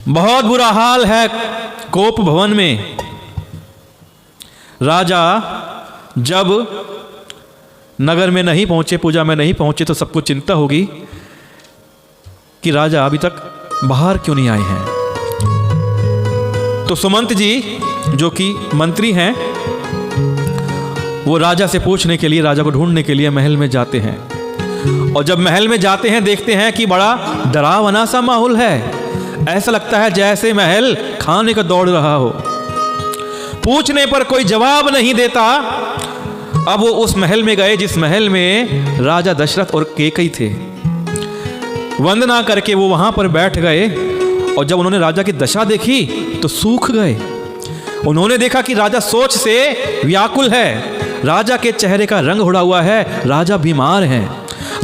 बहुत बुरा हाल है कोप भवन में। राजा जब नगर में नहीं पहुंचे, पूजा में नहीं पहुंचे, तो सबको चिंता होगी कि राजा अभी तक बाहर क्यों नहीं आए हैं। तो सुमंत जी जो कि मंत्री हैं, वो राजा से पूछने के लिए, राजा को ढूंढने के लिए महल में जाते हैं। और जब महल में जाते हैं देखते हैं कि बड़ा डरावना सा माहौल है। ऐसा लगता है जैसे महल खाने को दौड़ रहा हो। पूछने पर कोई जवाब नहीं देता। अब वो उस महल में गए जिस महल में राजा दशरथ और कैकेयी थे। वंदना करके वो वहां पर बैठ गए। और जब उन्होंने राजा की दशा देखी तो सूख गए। उन्होंने देखा कि राजा सोच से व्याकुल है, राजा के चेहरे का रंग उड़ा हुआ है, राजा बीमार हैं,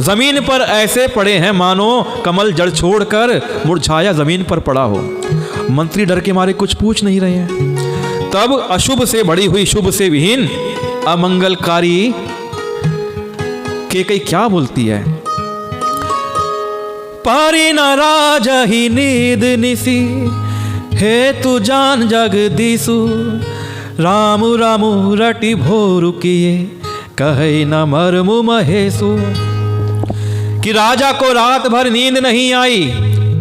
जमीन पर ऐसे पड़े हैं मानो कमल जड़ छोड़कर मुरझाया जमीन पर पड़ा हो। मंत्री डर के मारे कुछ पूछ नहीं रहे हैं। तब अशुभ से बड़ी हुई शुभ से विहीन अमंगलकारी कैकेयी क्या बोलती है? पारी न राजा ही नींद निसी, हे तू जान जगदीसु, रामु रामु रटी भोरु किए, कहे न मरमु महेशु। कि राजा को रात भर नींद नहीं आई,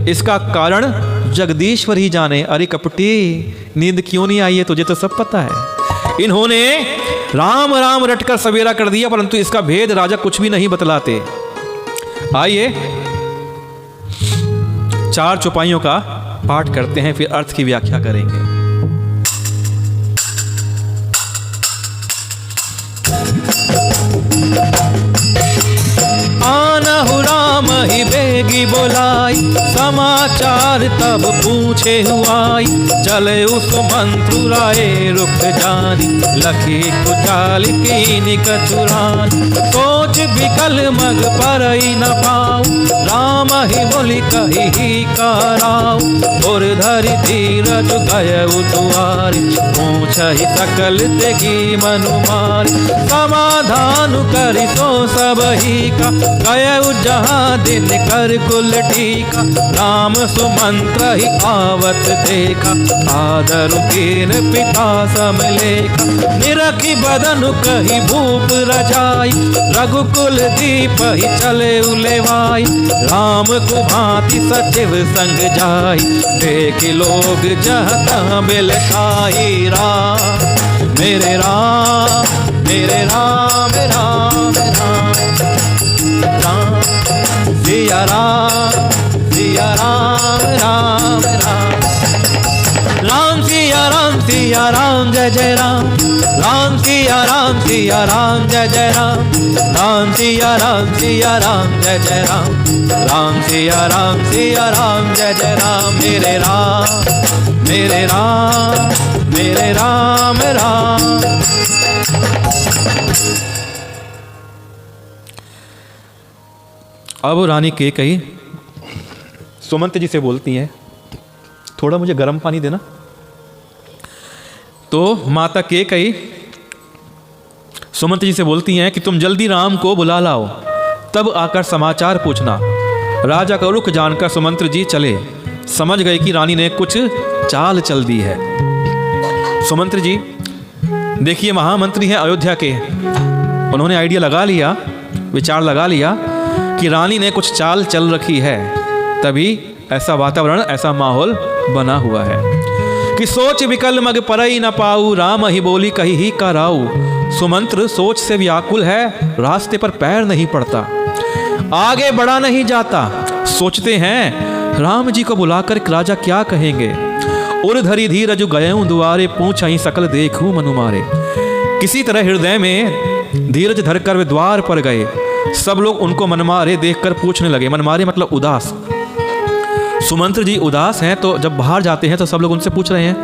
इसका कारण जगदीश्वर ही जाने। अरे कपटी, नींद क्यों नहीं आई है तुझे तो सब पता है। इन्होंने राम राम रटकर सवेरा कर दिया, परंतु इसका भेद राजा कुछ भी नहीं बतलाते। आइए 4 चौपाइयों का पाठ करते हैं, फिर अर्थ की व्याख्या करेंगे। आनहु राम ही बेगी बोलाई, समाचार तब पूछे हुआई, चले उस मंत्रु राय रुख जानी, लखी कुचाल कीनी कचुरान, सोच विकल मग परई न पाऊं, राम ही बोली कही ही कराऊं, और धरि धीरज गय उतुआरी, पूछ ही सकल तेगी मनु मारी, समाधान करि सो सब ही का, गय जहाँ दिन कर कुल टीका, राम सुमंत्र ही आवत देखा, आदर कीन पिता समलेखा, निरखी बदन कही भूप रजाई, रघुकुल दीप ही चले उलेवाई, राम को भांति सचिव संग जाई, देख लोग जहाँ बिल खाई, राम मेरे राम मेरे राम राम राम राम, सिया राम राम राम, राम सिया राम जय जय राम, राम सिया राम जय जय राम, राम सिया राम जय जय राम, राम सिया राम जय जय राम, मेरे राम राम। अब रानी कैकेयी सुमंत जी से बोलती हैं, थोड़ा मुझे गर्म पानी देना। तो माता कैकेयी सुमंत जी से बोलती हैं कि तुम जल्दी राम को बुला लाओ, तब आकर समाचार पूछना। राजा का रुख जानकर सुमंत जी चले, समझ गए कि रानी ने कुछ चाल चल दी है। सुमंत जी देखिए महामंत्री हैं अयोध्या के, उन्होंने आइडिया लगा लिया, विचार लगा लिया कि रानी ने कुछ चाल चल रखी है, तभी ऐसा वातावरण, ऐसा माहौल बना हुआ है कि सोच विकल मग परई न पाऊ, राम ही बोली कही ही कराऊ। सुमंत्र सोच से व्याकुल है, रास्ते पर पैर नहीं पड़ता, आगे बढ़ा नहीं जाता। सोचते हैं राम जी को बुलाकर राजा क्या कहेंगे। उर धरी धीरज गयऊं दुआरे, पूछा ही सकल देखूं मनु मारे। किसी तरह हृदय में धीरज धरकर वे द्वार पर गए। सब लोग उनको मनमारे देखकर पूछने लगे। मनमारे मतलब उदास। सुमंत्र जी उदास हैं, तो जब बाहर जाते हैं तो सब लोग उनसे पूछ रहे हैं।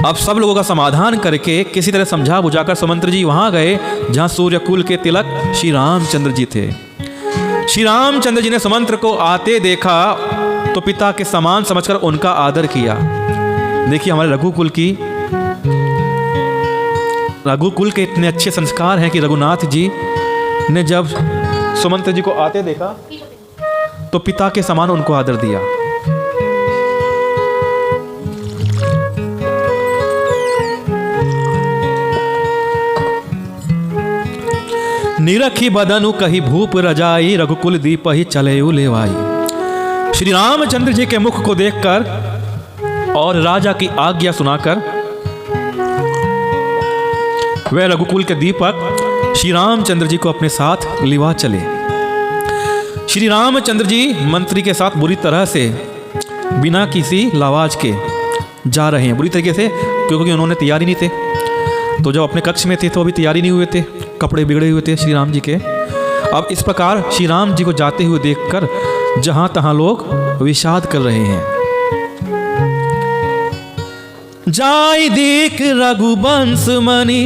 अब सब लोगों का समाधान करके किसी तरह समझा बुझाकर सुमंत्र जी वहां गए जहां सूर्यकुल के तिलक श्री रामचंद्र जी थे। श्री रामचंद्र जी ने सुमंत्र को आते देखा तो पिता के समान समझकर उनका आदर किया। देखिए हमारे रघुकुल के इतने अच्छे संस्कार हैं कि रघुनाथ जी ने जब सुमंत जी को आते देखा तो पिता के समान उनको आदर दिया। निरखी बदनु कही भूप रजाई, रघुकुल दीप ही चले लेवाई। श्री रामचंद्र जी के मुख को देखकर और राजा की आज्ञा सुनाकर वह रघुकुल के दीपक श्री रामचंद्र जी को अपने साथ लिवा चले। श्री रामचंद्र जी मंत्री के साथ बुरी तरह से बिना किसी लावाज के जा रहे हैं, बुरी तरीके से, क्योंकि उन्होंने तैयारी नहीं थे। तो जब अपने कक्ष में थे तो अभी तैयारी नहीं हुए थे, कपड़े बिगड़े हुए थे श्री राम जी के। अब इस प्रकार श्री राम जी को जाते हुए देखकर जहां तहां लोग विषाद कर रहे हैं। जाय देख रघुवंश मणि,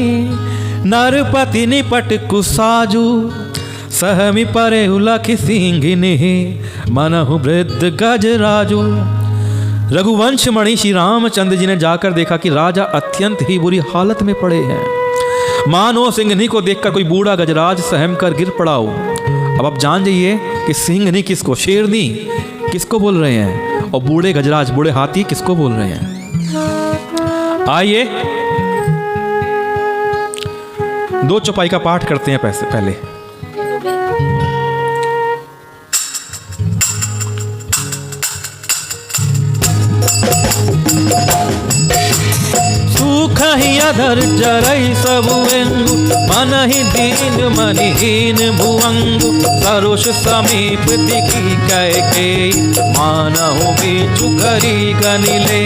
नरपति निपट कुसाजू, सहमि परे उलख सिंह मनहु वृद्ध गजराजू। रघुवंश मणि श्री रामचंद्र जी ने जाकर देखा कि राजा अत्यंत ही बुरी हालत में पड़े हैं। मानो सिंहनी को देखकर कोई बूढ़ा गजराज सहम कर गिर पड़ा हो। अब आप जान जाइए कि सिंहनी किसको, शेरनी किसको बोल रहे हैं, और बूढ़े गजराज, बूढ़े हाथी किसको बोल रहे हैं। आइए 2 चौपाई का पाठ करते हैं पहले। सुखहि अधर जरई सबुएंगु, मनहि दीन मनिहीन भुवंगु। सरुष समीप दिखी कैके, मानहु बीचु घरी गनिले।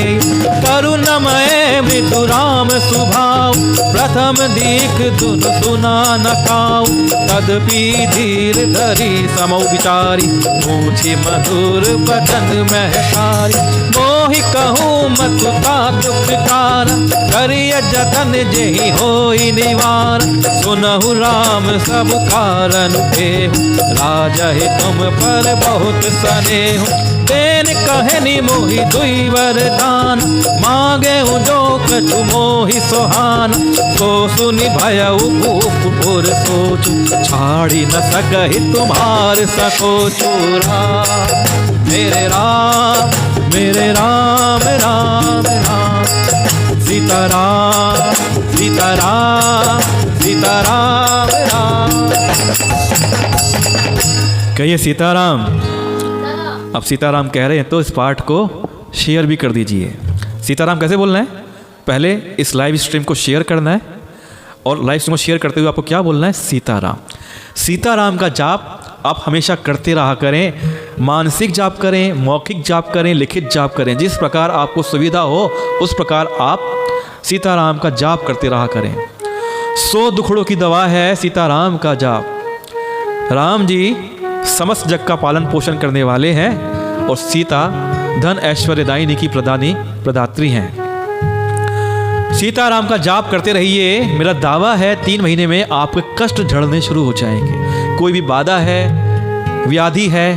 करुणमय मृदु राम सुभाव, प्रथम दीख दुन सुना न काऊ। तदपि धीर धरी समौ विचारी, पूछी मधुर बचन महकारी। मोहि कहूँ मथुता दुख कारण, करिय जतन जेहि होई निवार। सुनहु राम सब कारण देहु, राजहि तुम पर बहुत सनेहु। देन कहनी मोहि दुई वरदान, मांगे जो कछु मोहि सोहान। सो सुनि भयउ भूप पुर सोचु, छाड़ी न सकहि तुम्हार सकोचु। मेरे राम राम राम, सीताराम सीताराम सीताराम राम। कहिए सीताराम। अब सीताराम कह रहे हैं तो इस पाठ को शेयर भी कर दीजिए। सीताराम कैसे बोलना है? पहले इस लाइव स्ट्रीम को शेयर करना है, और लाइव स्ट्रीम को शेयर करते हुए आपको क्या बोलना है? सीताराम। सीताराम का जाप आप हमेशा करते रहा करें। मानसिक जाप करें, मौखिक जाप करें, लिखित जाप करें, जिस प्रकार आपको सुविधा हो उस प्रकार आप सीताराम का जाप करते रहा करें। 100 दुखड़ों की दवा है सीताराम का जाप। राम जी समस्त जग का पालन पोषण करने वाले हैं, और सीता धन ऐश्वर्यदायिनी की प्रदात्री हैं। सीताराम का जाप करते रहिए। मेरा दावा है 3 महीने में आपके कष्ट झड़ने शुरू हो जाएंगे। कोई भी बाधा है, व्याधि है,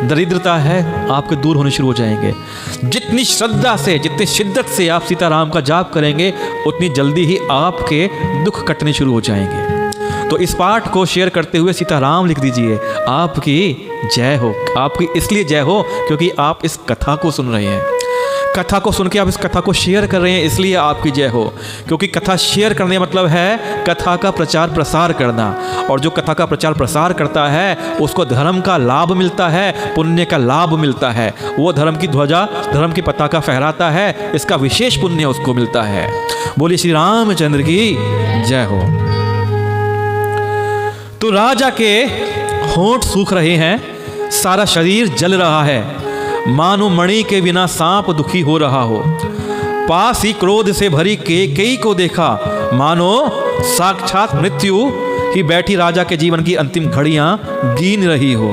दरिद्रता है, आपके दूर होने शुरू हो जाएंगे। जितनी श्रद्धा से, जितनी शिद्दत से आप सीताराम का जाप करेंगे, उतनी जल्दी ही आपके दुख कटने शुरू हो जाएंगे। तो इस पाठ को शेयर करते हुए सीताराम लिख दीजिए। आपकी जय हो। आपकी इसलिए जय हो क्योंकि आप इस कथा को सुन रहे हैं। कथा को सुन के आप इस कथा को शेयर कर रहे हैं, इसलिए आपकी जय हो। क्योंकि कथा शेयर करने मतलब है कथा का प्रचार प्रसार करना, और जो कथा का प्रचार प्रसार करता है उसको धर्म का लाभ मिलता है, पुण्य का लाभ मिलता है। वो धर्म की ध्वजा, धर्म की पताका फहराता है, इसका विशेष पुण्य उसको मिलता है। बोलिए श्री रामचंद्र की जय हो। तो राजा के होंठ सूख रहे हैं, सारा शरीर जल रहा है, मानो मणि के बिना सांप दुखी हो रहा हो। पास ही क्रोध से भरी कैकेयी को देखा, मानो साक्षात मृत्यु ही बैठी राजा के जीवन की अंतिम घड़ियां गिन रही हो।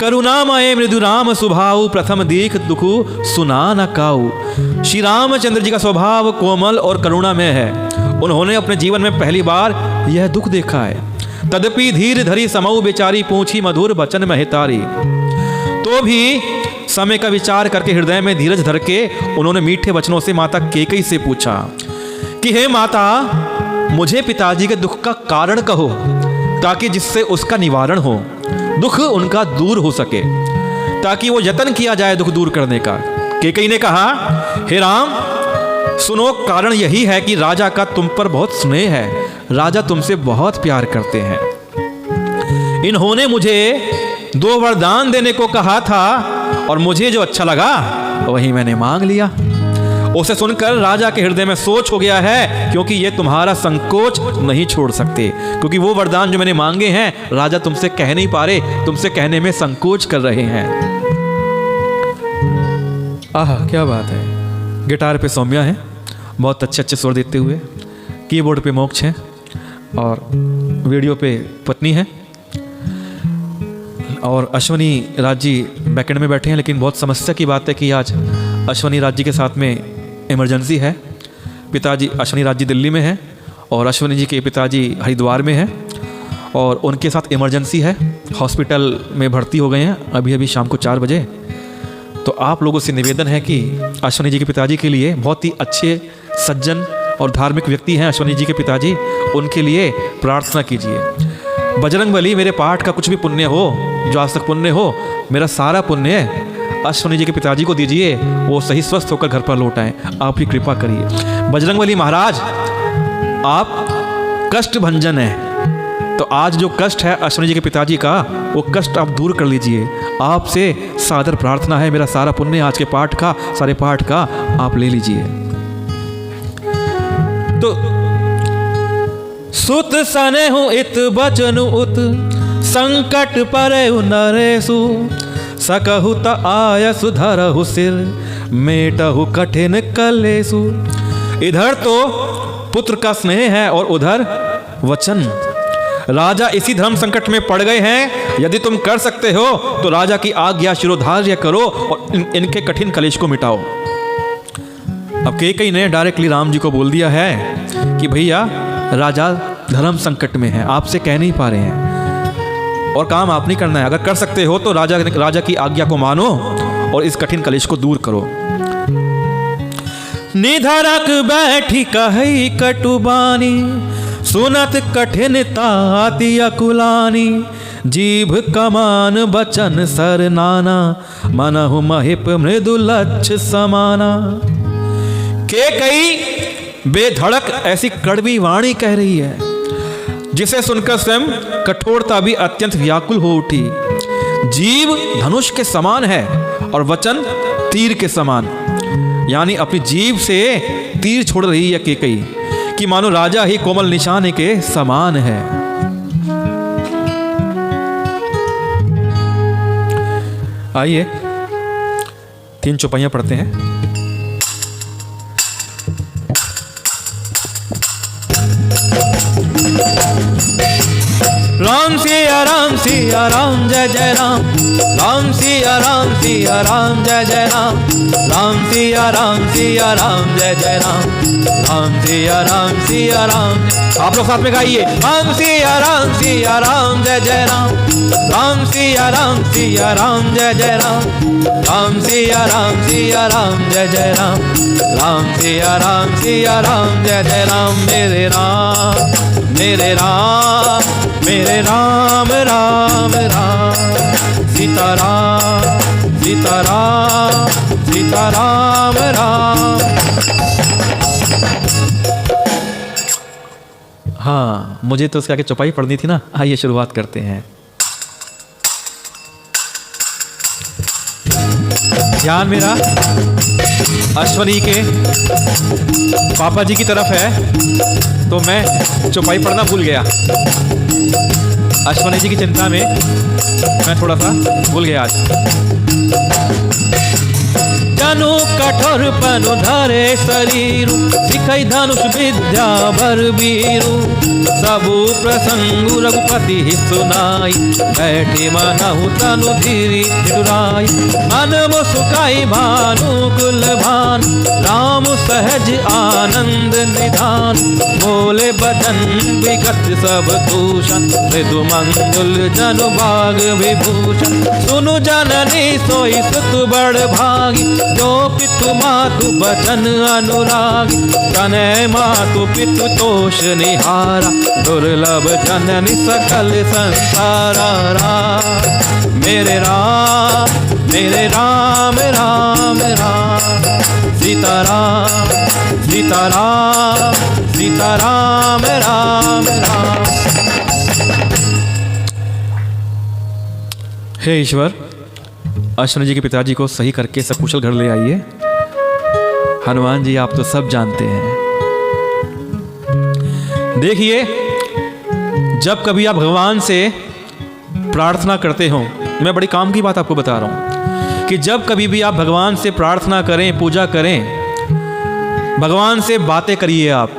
करुणामय मृदु राम स्वभाव, प्रथम देख दुखु सुना न काऊ। श्री रामचंद्र जी का स्वभाव कोमल और करुणामय है। उन्होंने अपने जीवन में पहली बार यह दुख देखा है। तदपि धीर धरी समऊ बेचारी, पूछी मधुर बचन महतारी। तो भी समय का विचार करके हृदय में धीरज धर के उन्होंने मीठे वचनों से माता कैकेयी से पूछा कि हे माता, मुझे पिताजी के दुख का कारण कहो, ताकि जिससे उसका निवारण हो, दुख उनका दूर हो सके, ताकि वो यत्न किया जाए दुख दूर करने का। कैकेयी ने कहा, हे राम सुनो, कारण यही है कि राजा का तुम पर बहुत स्नेह है, राजा तुमसे बहुत प्यार करते हैं। इन्होंने मुझे 2 वरदान देने को कहा था और मुझे जो अच्छा लगा वही मैंने मांग लिया। उसे सुनकर राजा के हृदय में सोच हो गया है, क्योंकि ये तुम्हारा संकोच नहीं छोड़ सकते, क्योंकि वो वरदान जो मैंने मांगे हैं राजा तुमसे कह नहीं पा रहे, तुमसे कहने में संकोच कर रहे हैं। आहा, क्या बात है। गिटार पे सौम्या है, बहुत अच्छे अच्छे सुर देते हुए। कीबोर्ड पे मोक्ष है और वीडियो पे पत्नी है। और अश्वनी राज जी बैकेंड में बैठे हैं, लेकिन बहुत समस्या की बात है कि आज अश्वनी राज जी के साथ में इमरजेंसी है। पिताजी अश्वनी राज जी दिल्ली में हैं और अश्वनी जी के पिताजी हरिद्वार में हैं और उनके साथ इमरजेंसी है, हॉस्पिटल में भर्ती हो गए हैं अभी अभी शाम को 4 बजे। तो आप लोगों से निवेदन है कि अश्वनी जी के पिताजी के लिए, बहुत ही अच्छे सज्जन और धार्मिक व्यक्ति हैं अश्वनी जी के पिताजी, उनके लिए प्रार्थना कीजिए। बजरंगबली, मेरे पाठ का कुछ भी पुण्य हो, जो आज तक पुण्य हो, मेरा सारा पुण्य अश्वनी जी के पिताजी को दीजिए, वो सही स्वस्थ होकर घर पर लौट आए। आप ही कृपा करिए। बजरंगबली महाराज, आप कष्ट भंजन है, तो आज जो कष्ट है अश्वनी जी के पिताजी का, वो कष्ट आप दूर कर लीजिए। आपसे सादर प्रार्थना है, मेरा सारा पुण्य आज के पाठ का, सारे पाठ का आप ले लीजिए। तो सुत सने हूँ इत बचनु उत संकट परे नरेसु सकहु त आयसु धरहु सिर मेटहु कठिन कलेसु। इधर तो पुत्र का स्नेह है और उधर वचन। राजा इसी धर्म संकट में पड़ गए हैं, यदि तुम कर सकते हो तो राजा की आज्ञा शिरोधार्य करो और इनके कठिन कलेश को मिटाओ। अब कैकेयी ने डायरेक्टली राम जी को बोल दिया है कि भैया राजा धर्म संकट में है, आपसे कह नहीं पा रहे हैं और काम आप नहीं करना है। अगर कर सकते हो तो राजा की आज्ञा को मानो और इस कठिन कलेश को दूर करो। निधरक बैठी कही कटुबानी सुनत कठिन ताति अकुलानी जीभ कमान बचन सर नाना मनहु महिप मृदु लक्ष्य समाना। कैकेयी बेधड़क ऐसी कड़वी वाणी कह रही है जिसे सुनकर स्वयं कठोरता भी अत्यंत व्याकुल हो उठी। जीव धनुष के समान है और वचन तीर के समान, यानी अपनी जीभ से तीर छोड़ रही है कैकेयी कि मानो राजा ही कोमल निशाने के समान है। आइए 3 चौपाइयां पढ़ते हैं। राम सिया राम जय जय राम, राम सिया राम जय जय राम, राम सिया राम जय जय राम, राम सिया राम। आप लोग साथ में गाइए। राम सिया राम जय जय राम, राम सिया राम जय जय राम, राम सिया राम जय जय राम, राम सिया राम जय जय राम। मेरे राम मेरे राम मेरे राम राम राम, सीता राम सीता राम राम। हाँ, मुझे तो उसके आगे चौपाई पढ़नी थी ना। आइए शुरुआत करते हैं। ध्यान मेरा अश्वनी के पापा जी की तरफ है, तो मैं चौपाई पढ़ना भूल गया। अश्वनी जी की चिंता में मैं थोड़ा सा भूल गया आज। जनु कठोर पनु धरे शरीरु, सिखै धनुष विद्या बर बीरु, सबु प्रसंगु रघुपति ही सुनाई, बैठे मनहु तनु धीरी ठिठुराई, मन मुस्काई भानु कुल भान, राम सहज आनंद निधान, बोले बदन विगत सब दूषण, मृदु मंगल जनु भाग विभूषण, सुनु जननी सोई सुत बड़ भागी, जो पितु मातु बचन अनुरागी, तनय मातु पितु तोष निहारा, दुर्लभ जननी सकल संसारा। मेरे राम राम राम, सीता राम राम राम राम। हे ईश्वर, अश्विनी जी के पिताजी को सही करके सकुशल घर ले आइए। हनुमान जी आप तो सब जानते हैं। देखिए, जब कभी आप भगवान से प्रार्थना करते हो, मैं बड़ी काम की बात आपको बता रहा हूं कि जब कभी भी आप भगवान से प्रार्थना करें, पूजा करें, भगवान से बातें करिए आप।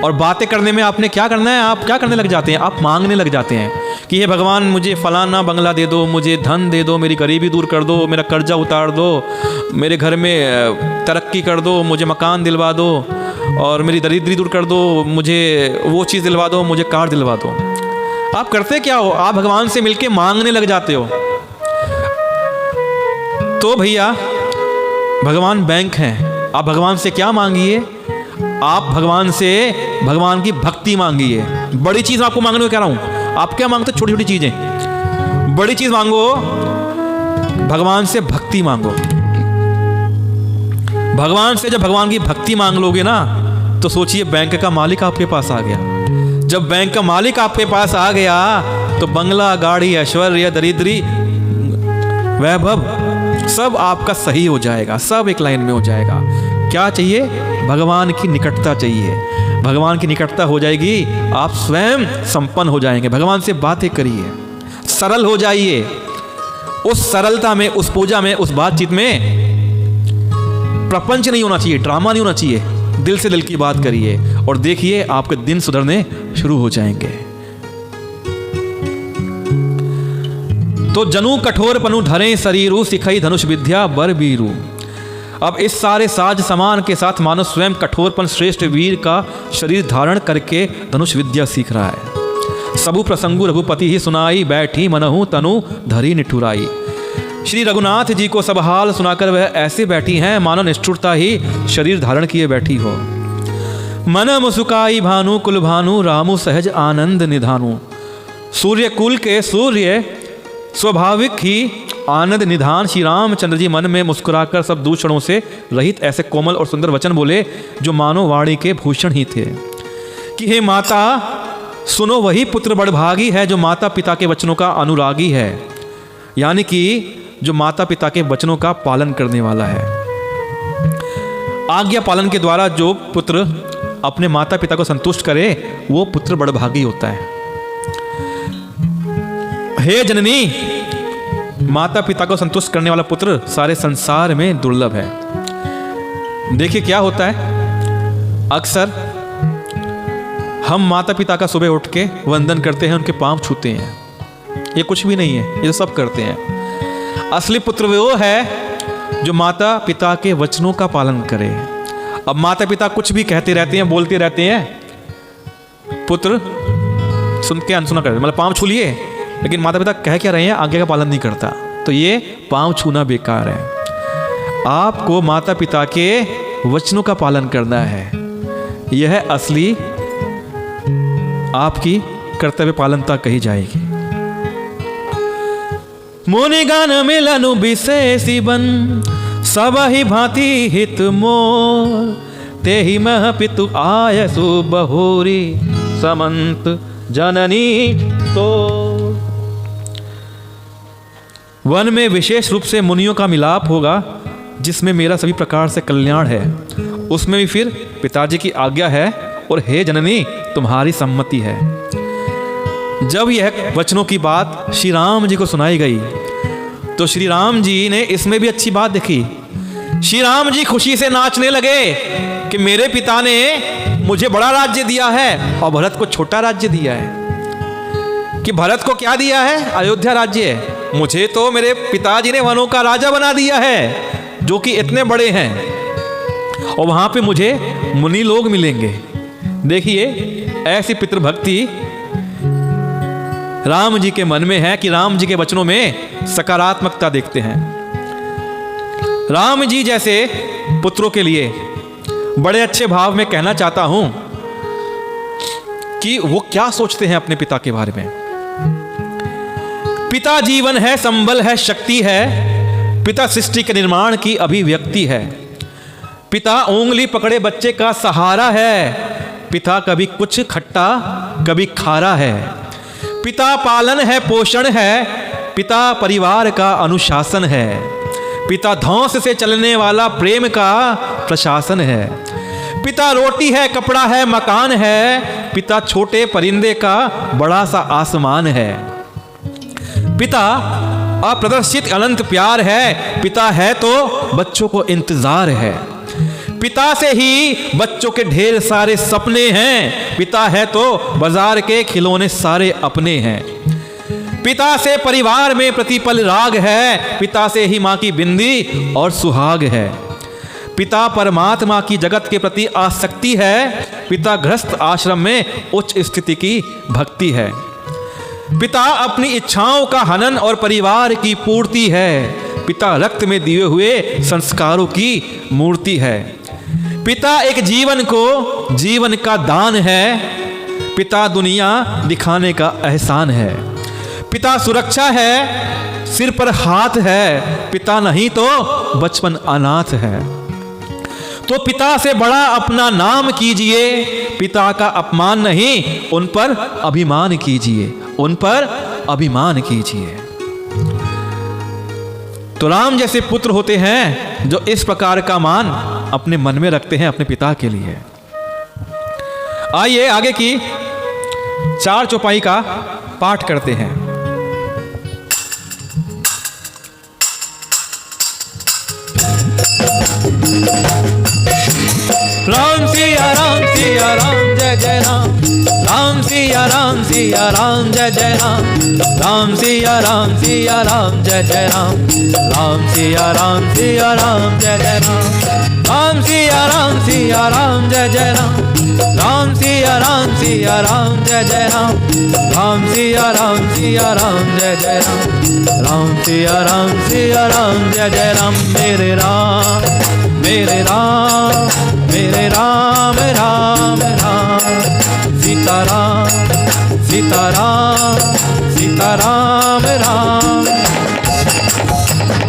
और बातें करने में आपने क्या करना है, आप क्या करने लग जाते हैं, आप मांगने लग जाते हैं कि हे भगवान मुझे फलाना बंगला दे दो, मुझे धन दे दो, मेरी गरीबी दूर कर दो, मेरा कर्जा उतार दो, मेरे घर में तरक्की कर दो, मुझे मकान दिलवा दो, और मेरी दरिद्री दूर कर दो, मुझे वो चीज़ दिलवा दो, मुझे कार दिलवा दो। आप करते क्या हो, आप भगवान से मिलके मांगने लग जाते हो। तो भैया भगवान बैंक हैं, आप भगवान से क्या मांगिए, आप भगवान से भगवान की भक्ति मांगिए। बड़ी चीज आपको मांगने को कह रहा हूं, आप क्या मांगते, छोटी छोटी चीजें। बड़ी चीज मांगो, भगवान से भक्ति मांगो। भगवान से जब भगवान की भक्ति मांग लोगे ना, तो सोचिए बैंक का मालिक आपके पास आ गया। जब बैंक का मालिक आपके पास आ गया तो बंगला, गाड़ी, ऐश्वर्य, दरिद्री, वैभव सब आपका सही हो जाएगा, सब एक लाइन में हो जाएगा। क्या चाहिए, भगवान की निकटता चाहिए। भगवान की निकटता हो जाएगी, आप स्वयं संपन्न हो जाएंगे। भगवान से बातें करिए, सरल हो जाइए। उस सरलता में, उस पूजा में, उस बातचीत में प्रपंच नहीं होना चाहिए, ड्रामा नहीं होना चाहिए। दिल से दिल की बात करिए और देखिए आपके दिन सुधरने शुरू हो जाएंगे। तो जनु कठोर पनु धरे शरीरु, सिखई धनुष विद्या बर बीरू। अब इस सारे साज सामान के साथ मानव स्वयं कठोरपन श्रेष्ठ वीर का शरीर धारण करके धनुष विद्या सीख रहा है। सबु प्रसंगु रघुपति ही सुनाई, बैठी मनहु तनु धरी निठुराई। श्री रघुनाथ जी को सब हाल सुनाकर वह ऐसे बैठी हैं मानो निष्ठुरता ही शरीर धारण किए बैठी हो। मन मुसुकाई भानु कुल भानु, रामु सहज आनंद निधानु। सूर्य कुल के सूर्य स्वाभाविक ही आनंद निधान श्री रामचंद्र जी मन में मुस्कुराकर सब दूषणों से रहित ऐसे कोमल और सुंदर वचन बोले जो मानो वाणी के भूषण ही थे कि हे माता सुनो, वही पुत्र बड़भागी है जो माता पिता के वचनों का अनुरागी है, यानी कि जो माता पिता के वचनों का पालन करने वाला है। आज्ञा पालन के द्वारा जो पुत्र अपने माता पिता को संतुष्ट करे वो पुत्र बड़भागी होता है। हे जननी, माता पिता को संतुष्ट करने वाला पुत्र सारे संसार में दुर्लभ है। देखिए क्या होता है, अक्सर हम माता पिता का सुबह उठ के वंदन करते हैं, उनके पांव छूते हैं। ये कुछ भी नहीं है, ये सब करते हैं। असली पुत्र वो है जो माता पिता के वचनों का पालन करे। अब माता पिता कुछ भी कहते रहते हैं, बोलते रहते हैं, पुत्र सुन के अनसुना कर, मतलब पांव छू लिए, लेकिन माता पिता कह क्या रहे हैं, आज्ञा का पालन नहीं करता, तो ये पांव छूना बेकार है। आपको माता पिता के वचनों का पालन करना है। यह असली आपकी कर्तव्य पालनता कही जाएगी। मुनि गान मिलनु विशेषी बन, सब ही भांति हित मोर, ते ही मह पितु आयसु बहुरी, समंत जननी तो। वन में विशेष रूप से मुनियों का मिलाप होगा जिसमें मेरा सभी प्रकार से कल्याण है। उसमें भी फिर पिताजी की आज्ञा है और हे जननी तुम्हारी सम्मति है। जब यह वचनों की बात श्री राम जी को सुनाई गई तो श्री राम जी ने इसमें भी अच्छी बात देखी। श्री राम जी खुशी से नाचने लगे कि मेरे पिता ने मुझे बड़ा राज्य दिया है और भरत को छोटा राज्य दिया है। कि भरत को क्या दिया है, अयोध्या राज्य, मुझे तो मेरे पिताजी ने वनों का राजा बना दिया है जो कि इतने बड़े हैं, और वहां पे मुझे मुनि लोग मिलेंगे। देखिए ऐसी पितृभक्ति राम जी के मन में है कि राम जी के वचनों में सकारात्मकता देखते हैं। राम जी जैसे पुत्रों के लिए बड़े अच्छे भाव में कहना चाहता हूं कि वो क्या सोचते हैं अपने पिता के बारे में। पिता जीवन है, संबल है, शक्ति है। पिता सृष्टि के निर्माण की अभिव्यक्ति है। पिता उंगली पकड़े बच्चे का सहारा है। पिता कभी कुछ खट्टा कभी खारा है। पिता पालन है, पोषण है। पिता परिवार का अनुशासन है, पिता धौंस से चलने वाला प्रेम का प्रशासन है, पिता रोटी है, कपड़ा है, मकान है, पिता छोटे परिंदे का बड़ा सा आसमान है, पिता अप्रदर्शित अनंत प्यार है, पिता है तो बच्चों को इंतजार है, पिता से ही बच्चों के ढेर सारे सपने हैं, पिता है तो बाजार के खिलौने सारे अपने हैं, पिता से परिवार में प्रतिपल राग है, पिता से ही माँ की बिंदी और सुहाग है, पिता परमात्मा की जगत के प्रति आसक्ति है, पिता गृहस्थ आश्रम में उच्च स्थिति की भक्ति है, पिता अपनी इच्छाओं का हनन और परिवार की पूर्ति है, पिता रक्त में दिए हुए संस्कारों की मूर्ति है, पिता एक जीवन को जीवन का दान है, पिता दुनिया दिखाने का एहसान है, पिता सुरक्षा है, सिर पर हाथ है, पिता नहीं तो बचपन अनाथ है। तो पिता से बड़ा अपना नाम कीजिए, पिता का अपमान नहीं, उन पर अभिमान कीजिए, उन पर अभिमान कीजिए। तो राम जैसे पुत्र होते हैं जो इस प्रकार का मान अपने मन में रखते हैं अपने पिता के लिए। आइए आगे की 4 चौपाई का पाठ करते हैं। राम सिया राम जय जय राम, राम सिया राम जय जय राम, राम सिया राम जय जय राम, राम सिया राम जय जय राम, राम सिया राम जय जय राम, राम सिया राम जय जय राम, राम सिया राम जय जय राम, राम सिया राम जय जय राम। मेरे राम मेरे राम मेरे राम राम राम, सीताराम सीताराम सीताराम राम।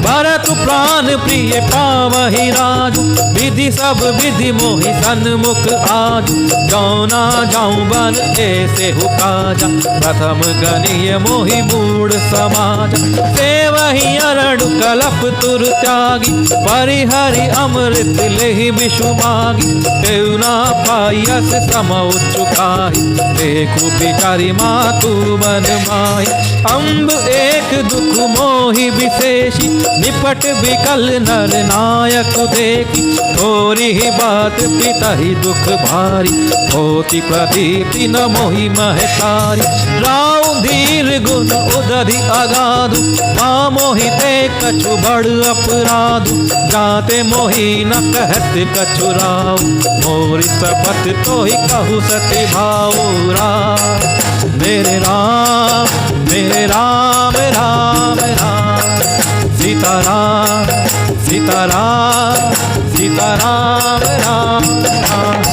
भरत प्राण प्रिय पावहि राजू, विधि सब विधि मोहि सन्मुख आजू, जौना जाऊं बन ऐसे हो काजा, प्रथम गनीय मोहि मूढ़ समाज, सेवहि अरण कलप तुर त्यागी, परिहरि अमृत लेहि विषु मागी, तेउ ना पायस समौ चुकाहि, देखु बिचारी मातु बन माही, अम्ब एक दुख मोहि विशेषी, निपट विकल नर नायक देखी, थोरी ही बात पिता ही दुख भारी, होती प्रतीति न मोहि महतारी, राव धीर गुण उदधि अगाधु, माँ मोहि ते कछु बड़ अपराधु, जाते मोहि न कहत कछु राव, मोरि सपत तो ही कहु सति भाव राम। मेरे राम राम राम, सीताराम सीताराम सीताराम राम राम।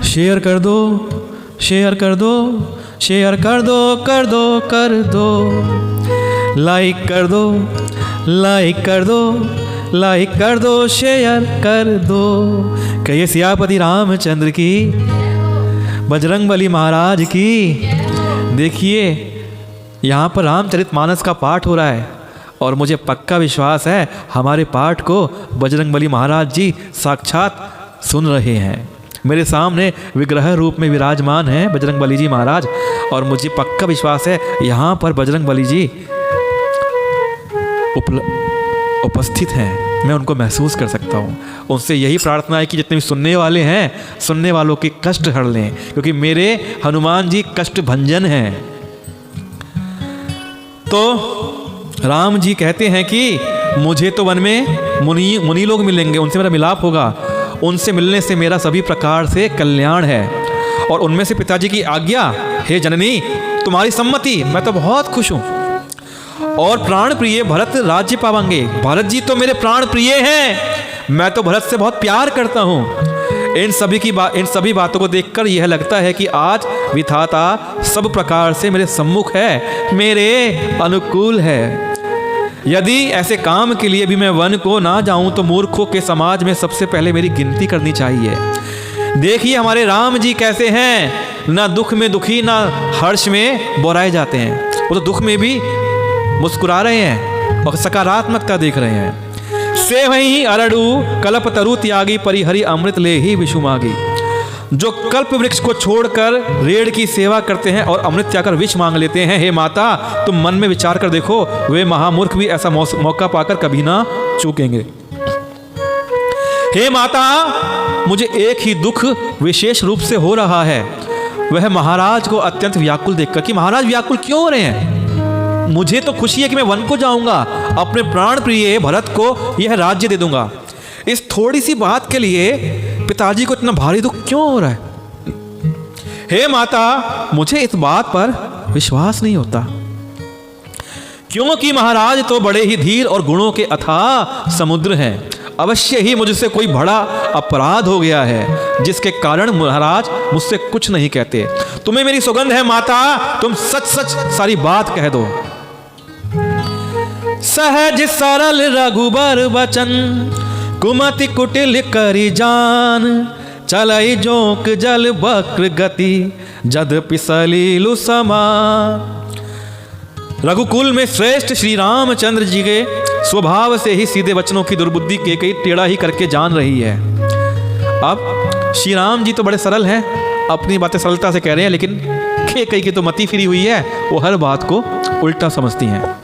शेयर कर दो शेयर कर दो शेयर कर दो कर दो कर दो, लाइक कर दो लाइक कर दो लाइक कर दो शेयर कर दो। कहिए सियापति रामचंद्र की, बजरंगबली महाराज की। देखिए यहाँ पर रामचरितमानस का पाठ हो रहा है और मुझे पक्का विश्वास है हमारे पाठ को बजरंगबली महाराज जी साक्षात सुन रहे हैं। मेरे सामने विग्रह रूप में विराजमान हैं बजरंगबली जी महाराज, और मुझे पक्का विश्वास है यहाँ पर बजरंगबली जी उपस्थित हैं। मैं उनको महसूस कर सकता हूँ। उनसे यही प्रार्थना है कि जितने भी सुनने वाले हैं, सुनने वालों के कष्ट हर लें, क्योंकि मेरे हनुमान जी कष्ट भंजन हैं। तो राम जी कहते हैं कि मुझे तो वन में मुनि लोग मिलेंगे, उनसे मेरा मिलाप होगा, उनसे मिलने से मेरा सभी प्रकार से कल्याण है। और उनमें से पिताजी की आज्ञा, हे जननी तुम्हारी सम्मति, मैं तो बहुत खुश हूँ। और प्राण प्रिय भरत राज्य पावेंगे। भरत जी तो मेरे प्राण प्रिय हैं, मैं तो भरत से बहुत प्यार करता हूँ। इन सभी बातों को देखकर यह लगता है कि आज विधाता सब प्रकार से मेरे सम्मुख है, मेरे अनुकूल है। यदि ऐसे काम के लिए भी मैं वन को ना जाऊं तो मूर्खों के समाज में सबसे पहले मेरी गिनती करनी चाहिए। देखिए हमारे राम जी कैसे हैं, ना दुख में दुखी ना हर्ष में बोराए जाते हैं। वो तो दुख में भी मुस्कुरा रहे हैं और सकारात्मकता देख रहे हैं। से वही अरडू कल्प तरु त्यागी परिहरि अमृत ले ही विषु मागी। जो कल्प वृक्ष को छोड़कर रेड़ की सेवा करते हैं और अमृत त्यागकर विष मांग लेते हैं, हे माता तुम मन में विचार कर देखो, वे महामूर्ख भी ऐसा मौका पाकर कभी ना चूकेंगे। हे माता, मुझे एक ही दुख विशेष रूप से हो रहा है, वह महाराज को अत्यंत व्याकुल देखकर। कि महाराज व्याकुल क्यों हो रहे हैं? मुझे तो खुशी है कि मैं वन को जाऊंगा, अपने प्राण प्रिय भरत को यह राज्य दे दूंगा। इस थोड़ी सी बात के लिए पिताजी को इतना भारी दुख क्यों हो रहा है? हे माता, मुझे इस बात पर विश्वास नहीं होता, क्योंकि महाराज तो बड़े ही धीर और गुणों के अथाह समुद्र हैं। अवश्य ही मुझसे कोई बड़ा अपराध हो गया है, जिसके कारण महाराज मुझसे कुछ नहीं कहते। तुम्हें मेरी सौगंध है माता, तुम सच सच सारी बात कह दो। सहज सरल रघुबर वचन कुमति कुटिल करी जान। चलई जोक जल वक्र गति जद्यपि सलीलु समान। रघुकुल में श्रेष्ठ श्री रामचंद्र जी के स्वभाव से ही सीधे वचनों की दुर्बुद्धि के कई टेढ़ा ही करके जान रही है। अब श्री राम जी तो बड़े सरल हैं, अपनी बातें सरलता से कह रहे हैं, लेकिन कई की तो मति फिरी हुई है, वो हर बात को उल्टा समझती हैं।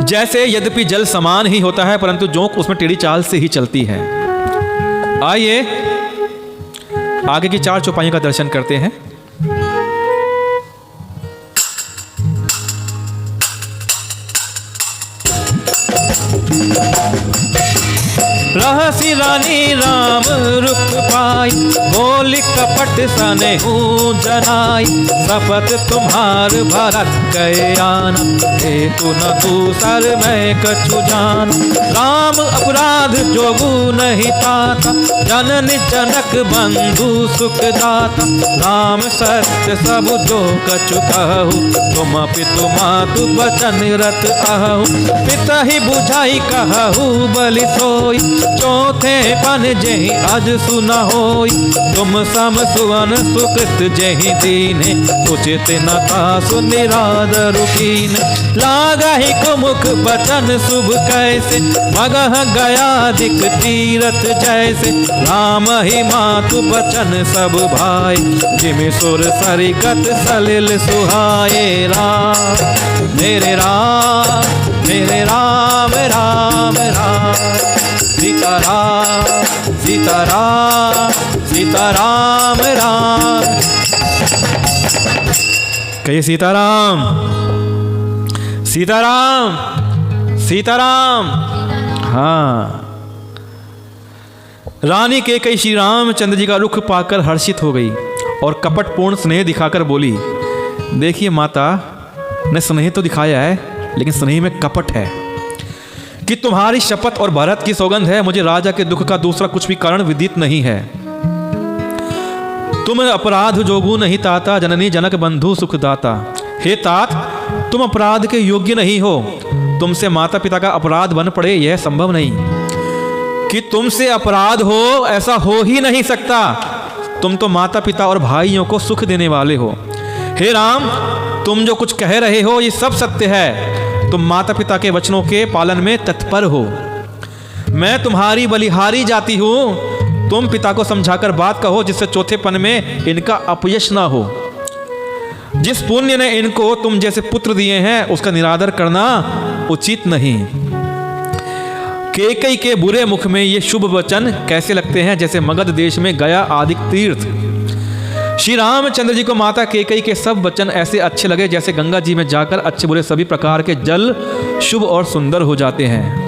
जैसे यद्यपि जल समान ही होता है, परंतु जोंक उसमें टेढ़ी चाल से ही चलती है। आइए आगे की 4 चौपाइयों का दर्शन करते हैं। रहसी रानी राम रुक पाई, बोली कपट सनेहू जनाई। शपथ तुम्हार भरत गए आन, हेतु न दूसर मैं कछु जान। राम अपराध जोगु नहीं पाता, जननी जनक बंधु सुख दाता। राम सत्य सब जो कछु कहु, तुम पितु मातु बचन रत आहु। पिता ही बुझाई कहु बलि सोई, चौथे पन जेहि अज सुना होई। तुम सम सुवन सुकृत जेहि दीने, उचित न तासु निरादरु कीन। लागा ही कुमुख बचन शुभ कैसे, मगह गया दिक तीरथ जैसे। राम ही मातु बचन सब भाई, जिमि सुर सरिकत सलिल सुहाए। राम मेरे राम मेरे राम राम राम। सीताराम सीताराम सीताराम राम। कहिए सीताराम सीताराम सीताराम। हाँ, रानी कैकेयी श्री रामचंद्र जी का रुख पाकर हर्षित हो गई और कपटपूर्ण स्नेह दिखाकर बोली, देखिए माता ने स्नेह तो दिखाया है, लेकिन स्नेह में कपट है। कि तुम्हारी शपथ और भरत की सौगंध है, मुझे राजा के दुख का दूसरा कुछ भी कारण विदित नहीं है। तुम अपराध जोगु नहीं ताता, जननी जनक बंधु सुख दाता। हे तात, तुम अपराध के योग्य नहीं हो, तुमसे माता पिता का अपराध बन पड़े यह संभव नहीं। कि तुमसे अपराध हो ऐसा हो ही नहीं सकता, तुम तो माता पिता और भाइयों को सुख देने वाले हो। हे राम, तुम जो कुछ कह रहे हो ये सब सत्य है, तुम माता पिता के वचनों के पालन में तत्पर हो। मैं तुम्हारी बलिहारी जाती हूं, तुम पिता को समझाकर बात कहो, जिससे चौथे पन में इनका अपयश ना हो। जिस पुण्य ने इनको तुम जैसे पुत्र दिए हैं, उसका निरादर करना उचित नहीं। कैकेयी के बुरे मुख में ये शुभ वचन कैसे लगते हैं, जैसे मगध देश में गया आदि तीर्थ। श्री रामचंद्र जी को माता कैकेयी के सब वचन ऐसे अच्छे लगे, जैसे गंगा जी में जाकर अच्छे बुरे सभी प्रकार के जल शुभ और सुंदर हो जाते हैं।